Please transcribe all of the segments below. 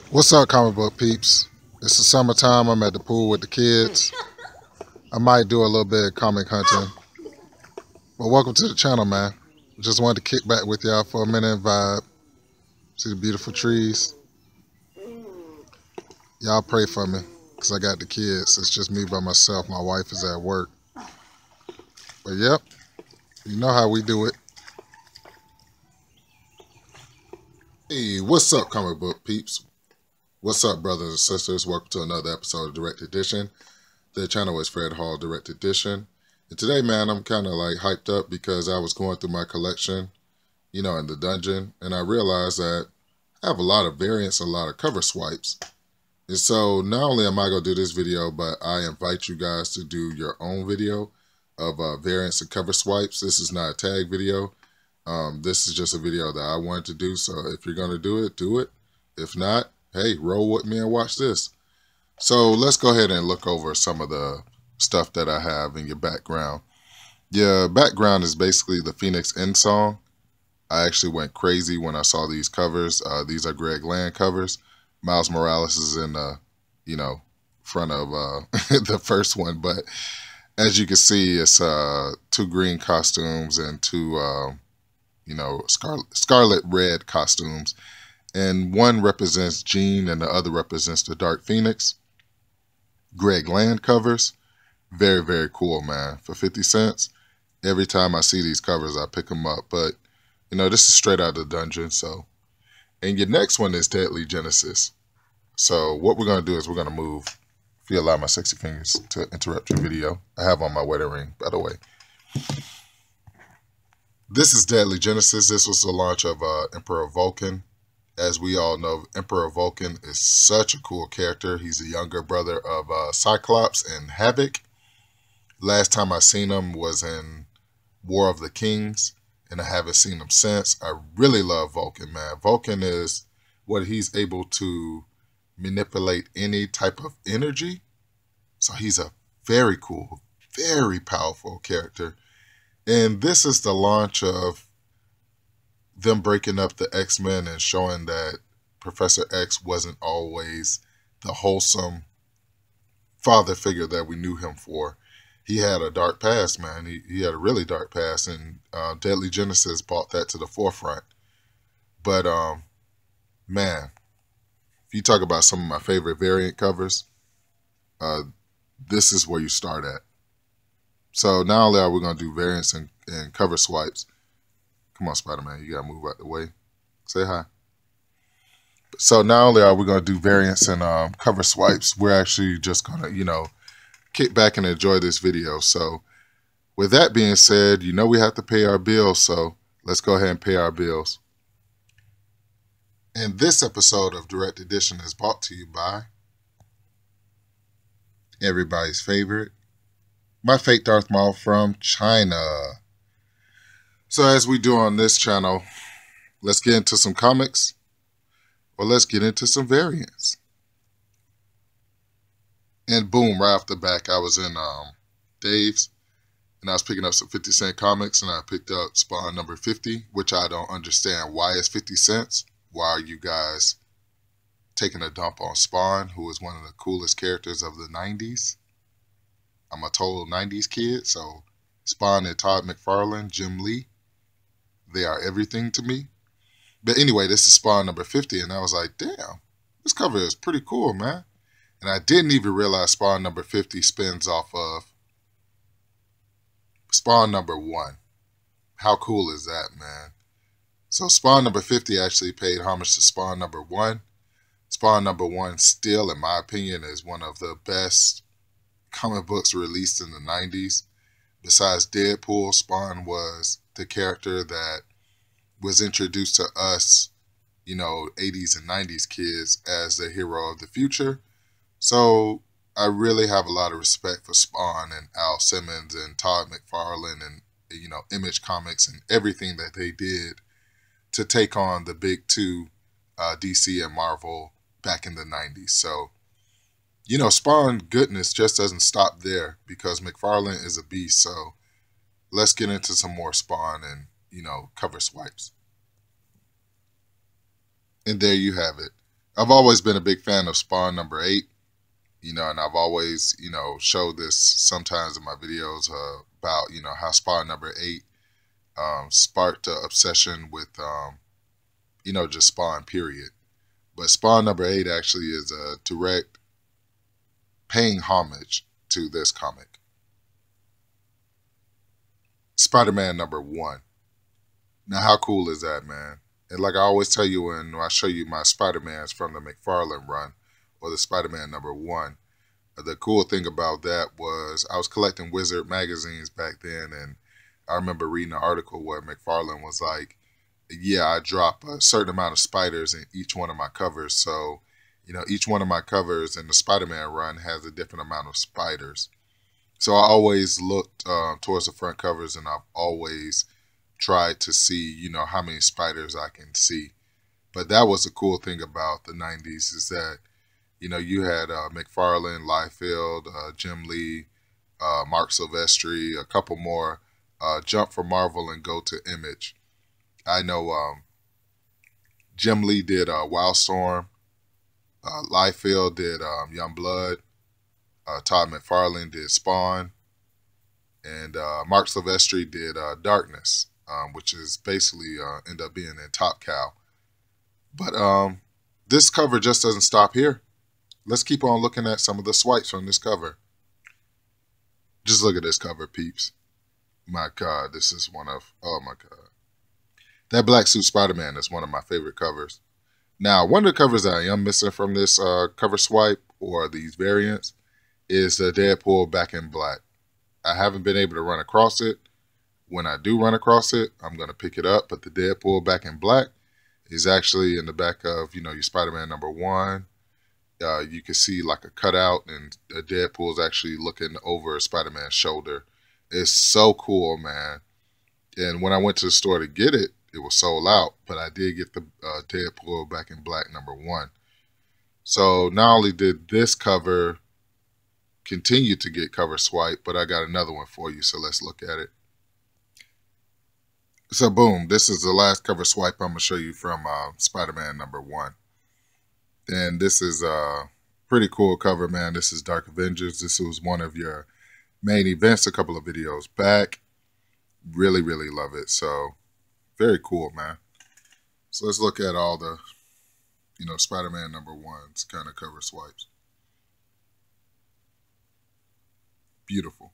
What's up, comic book peeps? It's the summertime. I'm at the pool with the kids. I might do a little bit of comic hunting. But welcome to the channel, man. Just wanted to kick back with y'all for a minute and vibe. See the beautiful trees. Y'all pray for me, because I got the kids. It's just me by myself. My wife is at work. But yep, you know how we do it. Hey, what's up, comic book peeps? What's up, brothers and sisters? Welcome to another episode of Direct Edition. The channel is Fred Hall Direct Edition. And today, man, I'm kind of like hyped up because I was going through my collection, in the dungeon, and I realized that I have a lot of variants, a lot of cover swipes. And so not only am I going to do this video, but I invite you guys to do your own video of variants and cover swipes. This is not a tag video. This is just a video that I wanted to do. So if you're going to do it, do it. If not, hey, roll with me and watch this. So let's go ahead and look over some of the stuff that I have in your background. Your background is basically the Phoenix End song. I actually went crazy when I saw these covers. These are Greg Land covers. Miles Morales is in the, front of the first one. But as you can see, it's two green costumes and two, scarlet red costumes. And one represents Jean and the other represents the Dark Phoenix. Greg Land covers. Very, very cool, man. For 50 cents, every time I see these covers, I pick them up. But, this is straight out of the dungeon. So, and your next one is Deadly Genesis. So what we're going to do is we're going to move. If you allow my sexy fingers to interrupt your video. I have on my wedding ring, by the way. This is Deadly Genesis. This was the launch of Emperor Vulcan. As we all know, Emperor Vulcan is such a cool character. He's a younger brother of Cyclops and Havoc. Last time I seen him was in War of the Kings, and I haven't seen him since. I really love Vulcan, man. Vulcan is what he's able to manipulate any type of energy. So he's a very cool, very powerful character. And this is the launch of them breaking up the X-Men and showing that Professor X wasn't always the wholesome father figure that we knew him for. He had a dark past, man. He had a really dark past, and Deadly Genesis brought that to the forefront. But, man, if you talk about some of my favorite variant covers, this is where you start at. So not only are we going to do variants and cover swipes. Come on, Spider-Man, you got to move out the way. Say hi. So not only are we going to do variants and cover swipes, we're actually just going to, kick back and enjoy this video. So with that being said, we have to pay our bills. So let's go ahead and pay our bills. And this episode of Direct Edition is brought to you by everybody's favorite, my fake Darth Maul from China. So as we do on this channel, let's get into some comics, or let's get into some variants. And boom, right off the back, I was in Dave's, and I was picking up some 50-cent comics, and I picked up Spawn number 50, which I don't understand. Why is 50 cents? Why are you guys taking a dump on Spawn, who is one of the coolest characters of the 90s? I'm a total 90s kid, so Spawn and Todd McFarlane, Jim Lee, they are everything to me. But anyway, this is Spawn number 50, and I was like, damn, this cover is pretty cool, man. And I didn't even realize Spawn number 50 spins off of Spawn number 1. How cool is that, man? So Spawn number 50 actually paid homage to Spawn number 1. Spawn number 1 still, in my opinion, is one of the best comic books released in the 90s. Besides Deadpool, Spawn was the character that was introduced to us, 80s and 90s kids as the hero of the future. So I really have a lot of respect for Spawn and Al Simmons and Todd McFarlane and, Image Comics and everything that they did to take on the big two, DC and Marvel, back in the 90s. So, Spawn goodness just doesn't stop there because McFarlane is a beast. So let's get into some more Spawn and, cover swipes. And there you have it. I've always been a big fan of Spawn number 8, and I've always, showed this sometimes in my videos about, how Spawn number 8 sparked an obsession with, just Spawn, period. But Spawn number 8 actually is a direct paying homage to this comic. Spider-Man number 1. Now, how cool is that, man? And like I always tell you when I show you my Spider-Mans from the McFarlane run, or the Spider-Man number 1, the cool thing about that was I was collecting Wizard magazines back then, and I remember reading an article where McFarlane was like, yeah, I drop a certain amount of spiders in each one of my covers. So, each one of my covers in the Spider-Man run has a different amount of spiders. So I always looked towards the front covers, and I've always tried to see, how many spiders I can see. But that was the cool thing about the 90s is that, you had McFarlane, Liefeld, Jim Lee, Marc Silvestri, a couple more jump from Marvel and go to Image. I know Jim Lee did Wildstorm, Liefeld did Youngblood, Todd McFarlane did Spawn, and Marc Silvestri did Darkness, which is basically end up being in Top Cow. But this cover just doesn't stop here. Let's keep on looking at some of the swipes from this cover. Just look at this cover, peeps. My God, this is one of, oh my God. That Black Suit Spider-Man is one of my favorite covers. Now, one of the covers that I am missing from this cover swipe, or these variants, is the Deadpool Back in Black. I haven't been able to run across it. When I do run across it, I'm going to pick it up. But the Deadpool Back in Black is actually in the back of, your Spider-Man number 1. You can see like a cutout, and Deadpool is actually looking over Spider-Man's shoulder. It's so cool, man. And when I went to the store to get it, it was sold out. But I did get the Deadpool Back in Black number 1. So not only did this cover continue to get cover swipe, but I got another one for you. So let's look at it. So boom, this is the last cover swipe I'm going to show you from Spider-Man number 1. And this is a pretty cool cover, man. This is Dark Avengers. This was one of your main events a couple of videos back. Really, really love it. So very cool, man. So let's look at all the, Spider-Man number 1's kind of cover swipes. Beautiful.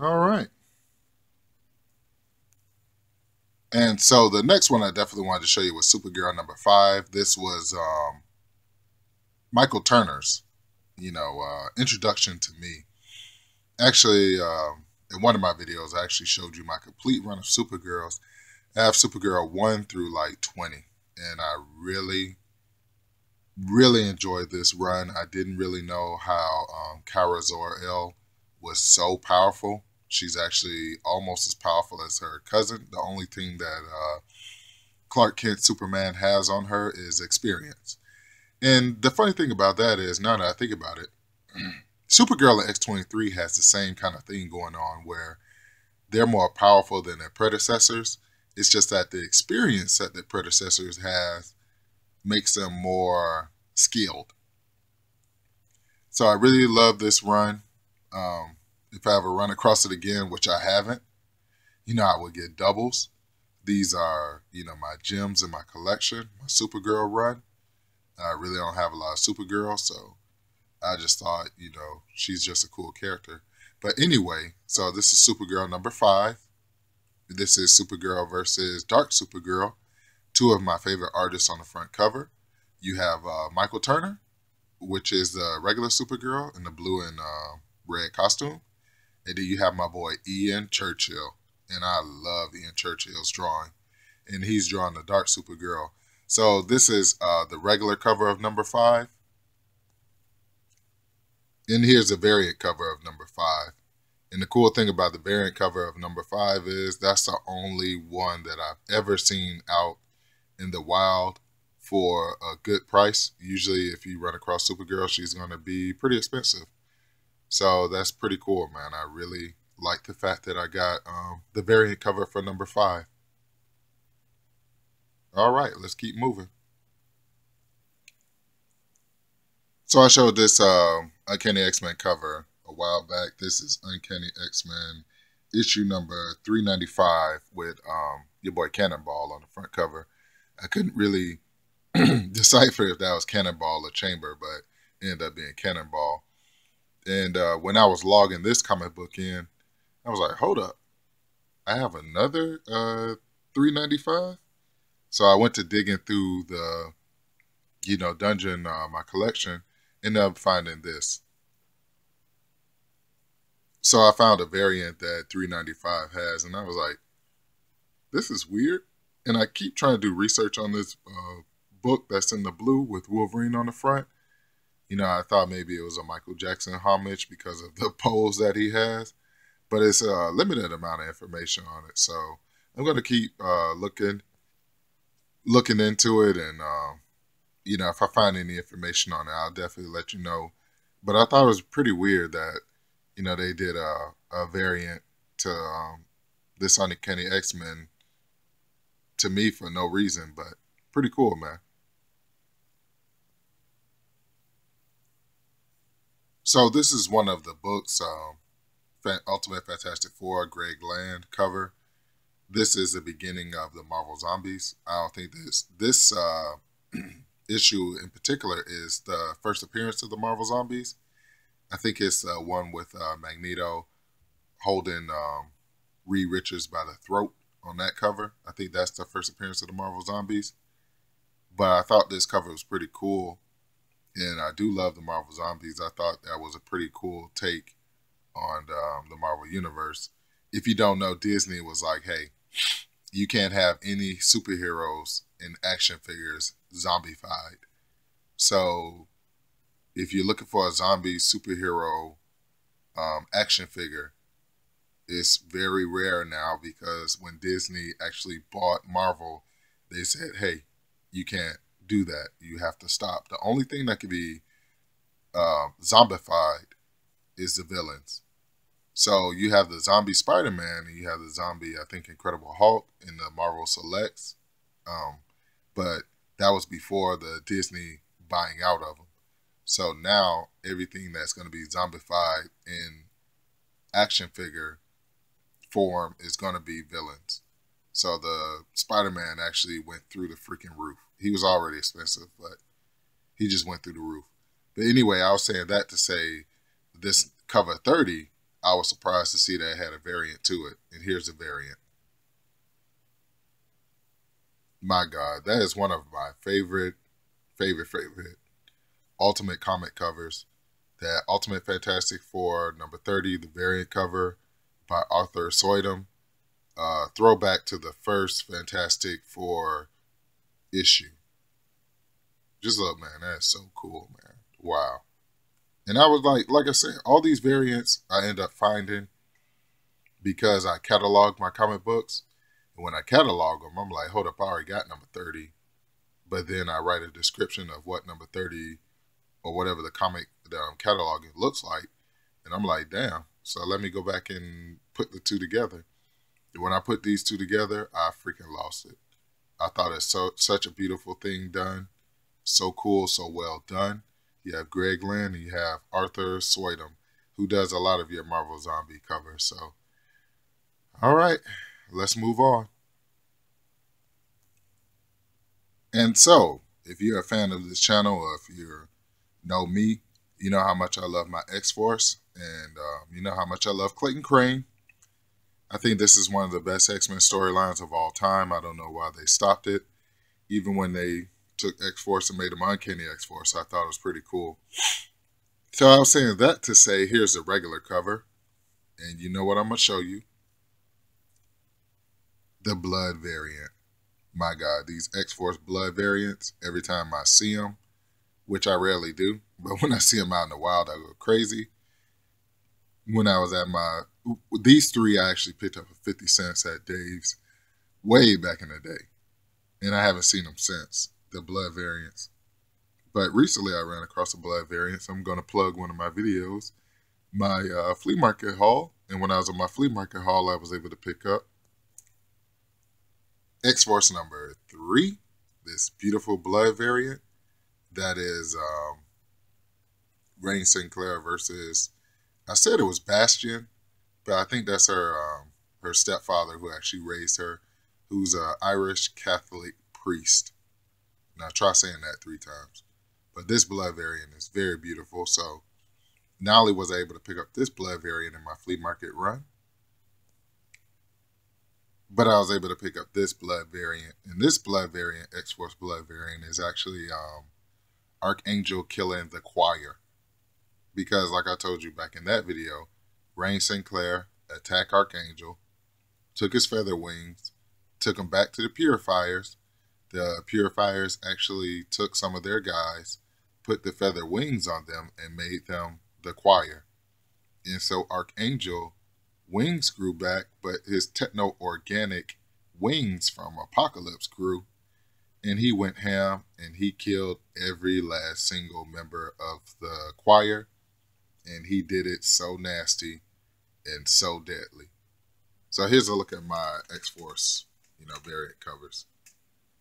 All right. And so the next one I definitely wanted to show you was Supergirl number 5. This was Michael Turner's, introduction to me. Actually, in one of my videos, I actually showed you my complete run of Supergirls. I have Supergirl 1 through like 20. And I really, really enjoyed this run. I didn't really know how Kara Zor-El was so powerful. She's actually almost as powerful as her cousin. The only thing that Clark Kent Superman has on her is experience. And the funny thing about that is, now that I think about it, Supergirl and X-23 has the same kind of thing going on where they're more powerful than their predecessors. It's just that the experience that their predecessors have makes them more skilled. So I really love this run. If I ever run across it again, which I haven't, I would get doubles. These are, my gems in my collection, my Supergirl run. I really don't have a lot of Supergirl, so I just thought, she's just a cool character. But anyway, so this is Supergirl number 5. This is Supergirl versus Dark Supergirl, 2 of my favorite artists on the front cover. You have Michael Turner, which is the regular Supergirl in the blue and red costume. And then you have my boy Ian Churchill. And I love Ian Churchill's drawing. And he's drawing the Dark Supergirl. So this is the regular cover of number 5. And here's a variant cover of number 5. And the cool thing about the variant cover of number 5 is that's the only one that I've ever seen out in the wild for a good price. Usually if you run across Supergirl, she's going to be pretty expensive. So that's pretty cool, man. I really like the fact that I got the variant cover for number 5. All right, let's keep moving. So I showed this Uncanny X-Men cover a while back. This is Uncanny X-Men issue number 395 with your boy Cannonball on the front cover. I couldn't really decipher if that was Cannonball or Chamber, but it ended up being Cannonball. And when I was logging this comic book in, I was like, hold up, I have another 395. So I went to digging through the, dungeon, my collection, ended up finding this. So I found a variant that 395 has, and I was like, this is weird. And I keep trying to do research on this book that's in the blue with Wolverine on the front. I thought maybe it was a Michael Jackson homage because of the pose that he has, but it's a limited amount of information on it. So I'm going to keep looking into it, and if I find any information on it, I'll definitely let you know. But I thought it was pretty weird that they did a variant to this Uncanny X-Men to me for no reason, but pretty cool, man. So this is one of the books, Ultimate Fantastic Four, Greg Land cover. This is the beginning of the Marvel Zombies. I don't think this issue in particular is the first appearance of the Marvel Zombies. I think it's one with Magneto holding Reed Richards by the throat on that cover. I think that's the first appearance of the Marvel Zombies. But I thought this cover was pretty cool. And I do love the Marvel Zombies. I thought that was a pretty cool take on the Marvel Universe. If you don't know, Disney was like, hey, you can't have any superheroes in action figures zombified. So if you're looking for a zombie superhero action figure, it's very rare now, because when Disney actually bought Marvel, they said, hey, you can't do that. You have to stop. The only thing that can be zombified is the villains. So you have the zombie Spider-Man, and you have the zombie, I think, Incredible Hulk in the Marvel Selects. But that was before the Disney buying out of them. So now everything that's going to be zombified in action figure form is going to be villains. So the Spider-Man actually went through the freaking roof. He was already expensive, but he just went through the roof. But anyway, I was saying that to say this cover 30, I was surprised to see that it had a variant to it. And here's the variant. My God, that is one of my favorite Ultimate comic covers. That Ultimate Fantastic Four number 30, the variant cover by Arthur Soydum. Throwback to the first Fantastic Four issue. Just look, man, that's so cool, man. Wow. And I was like I said, all these variants I end up finding because I catalog my comic books. And when I catalog them, I'm like, hold up, I already got number 30. But then I write a description of what number 30 or whatever the comic that I'm cataloging looks like. And I'm like, damn. So let me go back and put the two together. And when I put these two together, I freaking lost it. I thought it's such a beautiful thing done. So cool, so well done. You have Greg Land and you have Arthur Soydum, who does a lot of your Marvel Zombie covers. So, all right, let's move on. And so, if you're a fan of this channel, or if you know me, you know how much I love my X-Force, and you know how much I love Clayton Crane. I think this is one of the best X-Men storylines of all time. I don't know why they stopped it. Even when they took X-Force and made him Uncanny X-Force, I thought it was pretty cool. So I was saying that to say, here's the regular cover. And you know what I'm going to show you? The blood variant. My God, these X-Force blood variants, every time I see them, which I rarely do, but when I see them out in the wild, I go crazy. When I was at these three I actually picked up for 50 cents at Dave's way back in the day. And I haven't seen them since, the blood variants. But recently I ran across a blood variant, so I'm going to plug one of my videos, my flea market haul. And when I was at my flea market haul, I was able to pick up X-Force number 3, this beautiful blood variant that is Rain Sinclair versus, I said it was Bastion, but I think that's her stepfather who actually raised her, who's an Irish Catholic priest. Now try saying that 3 times. But this blood variant is very beautiful. So not only was I able to pick up this blood variant in my flea market run, but I was able to pick up this blood variant. And this blood variant, X-Force blood variant, is actually Archangel killing the choir. Because like I told you back in that video, Rain Sinclair attacked Archangel, took his feather wings, took him back to the Purifiers. The Purifiers actually took some of their guys, put the feather wings on them, and made them the choir. And so Archangel wings grew back, but his techno-organic wings from Apocalypse grew, and he went ham and he killed every last single member of the choir, and he did it so nasty and so deadly. So here's a look at my X-Force, variant covers,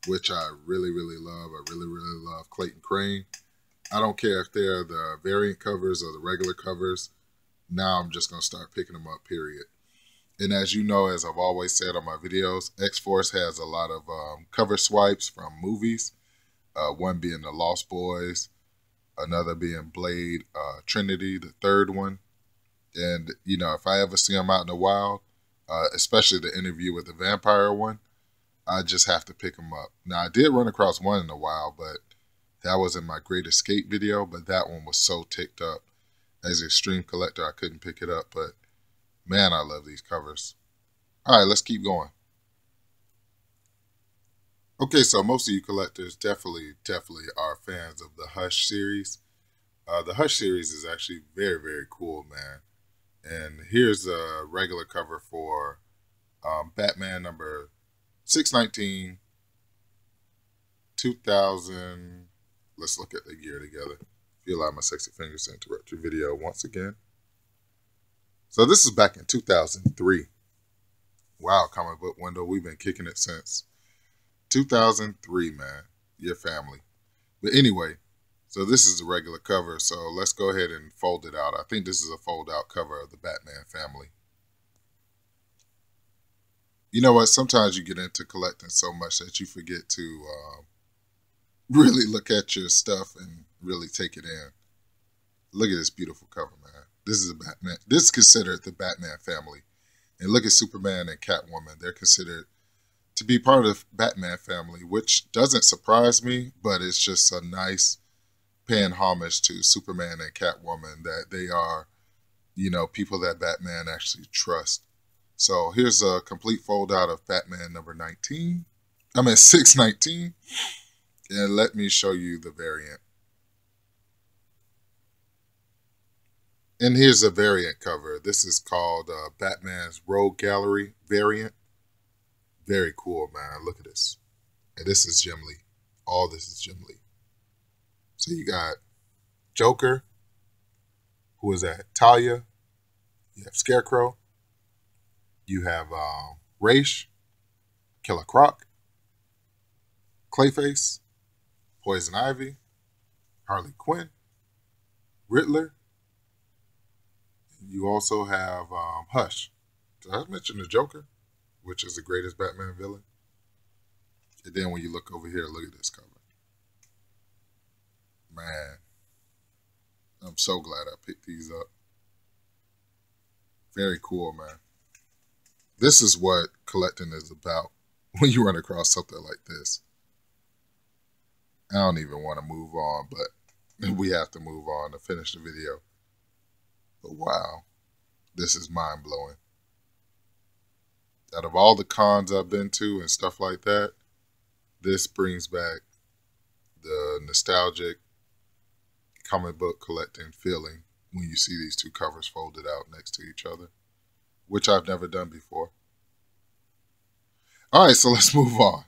which I really, really love. I really, really love Clayton Crane. I don't care if they're the variant covers or the regular covers. Now I'm just going to start picking them up, period. And as you know, as I've always said on my videos, X-Force has a lot of cover swipes from movies. One being The Lost Boys, another being Blade Trinity, the third one. And, if I ever see them out in the wild, especially the Interview with the Vampire one, I just have to pick them up. Now, I did run across one in the wild, but that was in my Great Escape video. But that one was so ticked up. As an extreme collector, I couldn't pick it up. But, man, I love these covers. All right, let's keep going. Okay, so most of you collectors definitely are fans of the Hush series. The Hush series is actually very, very cool, man. And here's a regular cover for Batman number 619, 2000. Let's look at the year together. If you allow my sexy fingers to interrupt your video once again. So this is back in 2003. Wow, comic book window. We've been kicking it since 2003, man. Your family. But anyway, so this is the regular cover. So let's go ahead and fold it out. I think this is a fold out cover of the Batman family. You know what? Sometimes you get into collecting so much that you forget to really look at your stuff and really take it in. Look at this beautiful cover, man. This is a Batman. This is considered the Batman family. And look at Superman and Catwoman. They're considered to be part of the Batman family, which doesn't surprise me, but it's just a nice paying homage to Superman and Catwoman, that they are, people that Batman actually trusts. So here's a complete fold out of Batman number 619. And let me show you the variant. And here's a variant cover. This is called Batman's Rogue Gallery variant. Very cool, man. Look at this. And this is Jim Lee. All this is Jim Lee. So you got Joker. Who is that? Talia. You have Scarecrow. You have Ra's, Killer Croc, Clayface, Poison Ivy, Harley Quinn, Riddler. You also have Hush. Did I mention the Joker, which is the greatest Batman villain? And then when you look over here, look at this cover. Man, I'm so glad I picked these up. Very cool, man. This is what collecting is about when you run across something like this. I don't even want to move on, but we have to move on to finish the video. But wow, this is mind-blowing. Out of all the cons I've been to and stuff like that, this brings back the nostalgic comic book collecting feeling when you see these two covers folded out next to each other, which I've never done before. All right, so let's move on.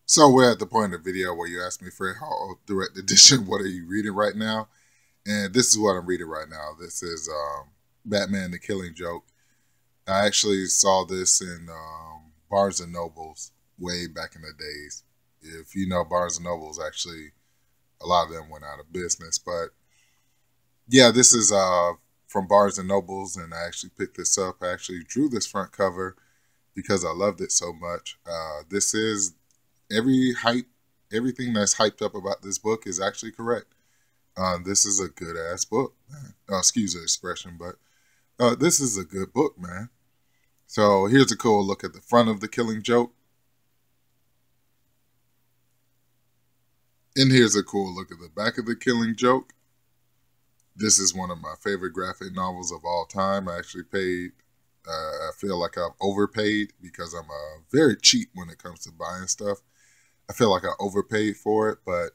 So we're at the point of the video where you ask me, Fred Hall, Direct Edition, what are you reading right now? And this is what I'm reading right now. This is Batman the Killing Joke. I actually saw this in Barnes & Noble's way back in the days. If you know, Barnes & Noble's actually a lot of them went out of business. But yeah, this is from Barnes and Nobles, and I actually picked this up. I actually drew this front cover because I loved it so much. This is everything that's hyped up about this book is actually correct. This is a good ass book, man. Excuse the expression, but this is a good book, man. So here's a cool look at the front of The Killing Joke. And here's a cool look at the back of The Killing Joke. This is one of my favorite graphic novels of all time. I actually paid, I feel like I've overpaid because I'm very cheap when it comes to buying stuff. I feel like I overpaid for it, but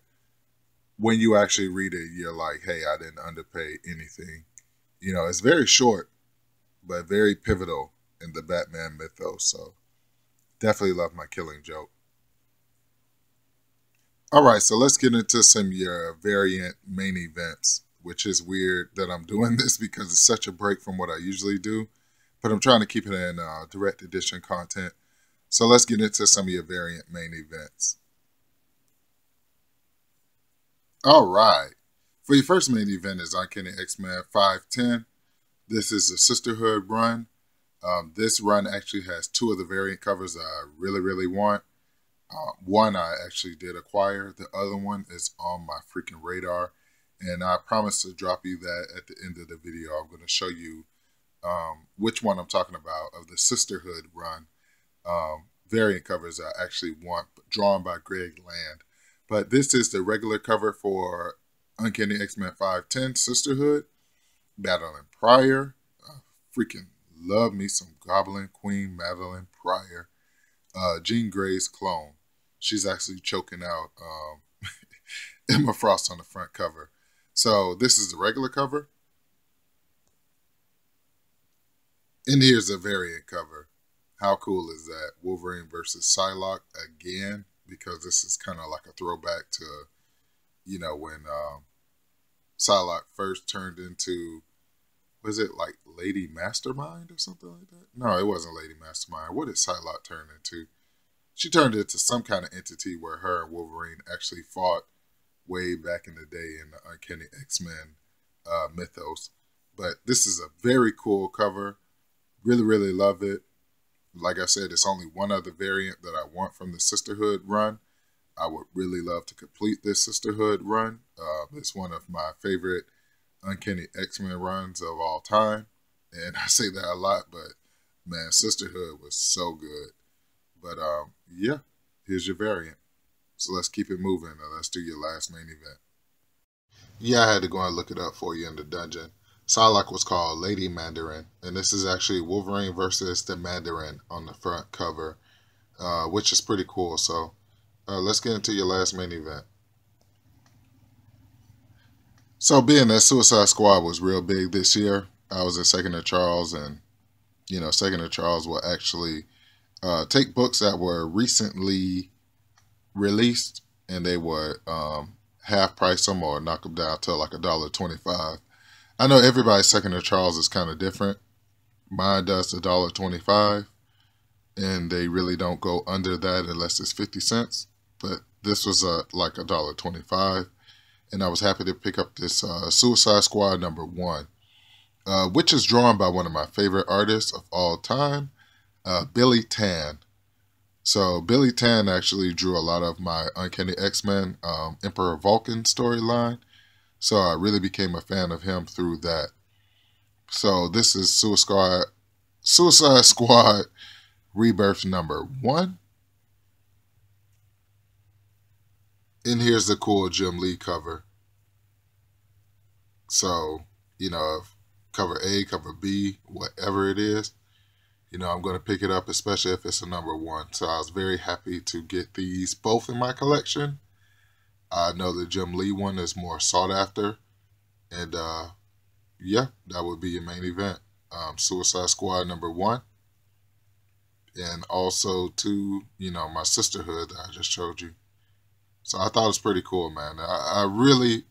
when you actually read it, you're like, hey, I didn't underpay anything. You know, it's very short, but very pivotal in the Batman mythos. So definitely love My Killing Joke. All right, so let's get into some of your variant main events, which is weird that I'm doing this because it's such a break from what I usually do, but I'm trying to keep it in direct edition content. So let's get into some of your variant main events. All right, for your first main event is Uncanny X-Men 510. This is a Sisterhood run. This run actually has two of the variant covers that I really want. One I actually did acquire. The other one is on my freaking radar. And I promise to drop you that at the end of the video. I'm going to show you which one I'm talking about of the Sisterhood run. Variant covers I actually want, drawn by Greg Land. But this is the regular cover for Uncanny X-Men 510 Sisterhood. Madeline Pryor. Freaking love me some Goblin Queen Madeline Pryor. Jean Grey's clone. She's actually choking out Emma Frost on the front cover. So this is the regular cover. And here's a variant cover. How cool is that? Wolverine versus Psylocke again, because this is kind of like a throwback to, you know, when Psylocke first turned into, was it like Lady Mastermind or something like that? No, it wasn't Lady Mastermind. What did Psylocke turn into? She turned into some kind of entity where her and Wolverine actually fought way back in the day in the Uncanny X-Men mythos. But this is a very cool cover. Really love it. Like I said, it's only one other variant that I want from the Sisterhood run. I would really love to complete this Sisterhood run. It's one of my favorite Uncanny X-Men runs of all time. And I say that a lot, but man, Sisterhood was so good. But yeah, here's your variant. So let's keep it moving and let's do your last main event. Yeah, I had to go and look it up for you in the dungeon. Psylocke was called Lady Mandarin, and this is actually Wolverine versus the Mandarin on the front cover, which is pretty cool. So let's get into your last main event. So being that Suicide Squad was real big this year, I was at Second and Charles, and you know, Second and Charles will actually take books that were recently released, and they would half price them or knock them down to like $1.25. I know everybody's Second and Charles is kind of different. Mine does $1.25, and they really don't go under that unless it's 50 cents. But this was like $1.25, and I was happy to pick up this Suicide Squad #1, which is drawn by one of my favorite artists of all time, Billy Tan. So Billy Tan actually drew a lot of my Uncanny X-Men Emperor Vulcan storyline. So I really became a fan of him through that. So this is Suicide Squad Rebirth #1. And here's the cool Jim Lee cover. So, you know, cover A, cover B, whatever it is, you know, I'm going to pick it up, especially if it's a #1. So I was very happy to get these both in my collection. I know the Jim Lee one is more sought after. And yeah, that would be your main event. Suicide Squad #1. And also to, you know, my Sisterhood that I just showed you. So I thought it was pretty cool, man. I really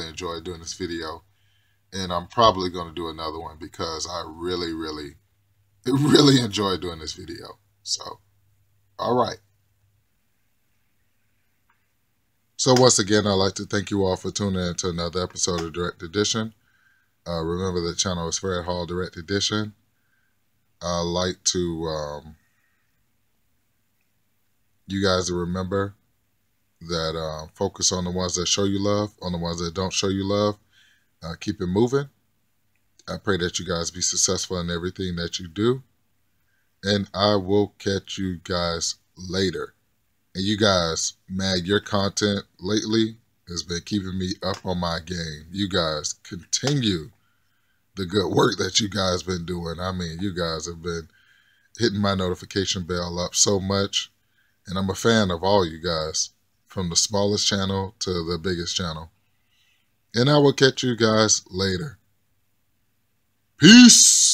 enjoyed doing this video. And I'm probably going to do another one because I really enjoyed doing this video. So, all right. So once again, I'd like to thank you all for tuning in to another episode of Direct Edition. Remember, the channel is Fred Hall Direct Edition. I like to you guys to remember that focus on the ones that show you love, on the ones that don't show you love. Keep it moving. I pray that you guys be successful in everything that you do. And I will catch you guys later. And you guys, man, your content lately has been keeping me up on my game. You guys continue the good work that you guys been doing. I mean, you guys have been hitting my notification bell up so much. And I'm a fan of all you guys, from the smallest channel to the biggest channel. And I will catch you guys later. Peace.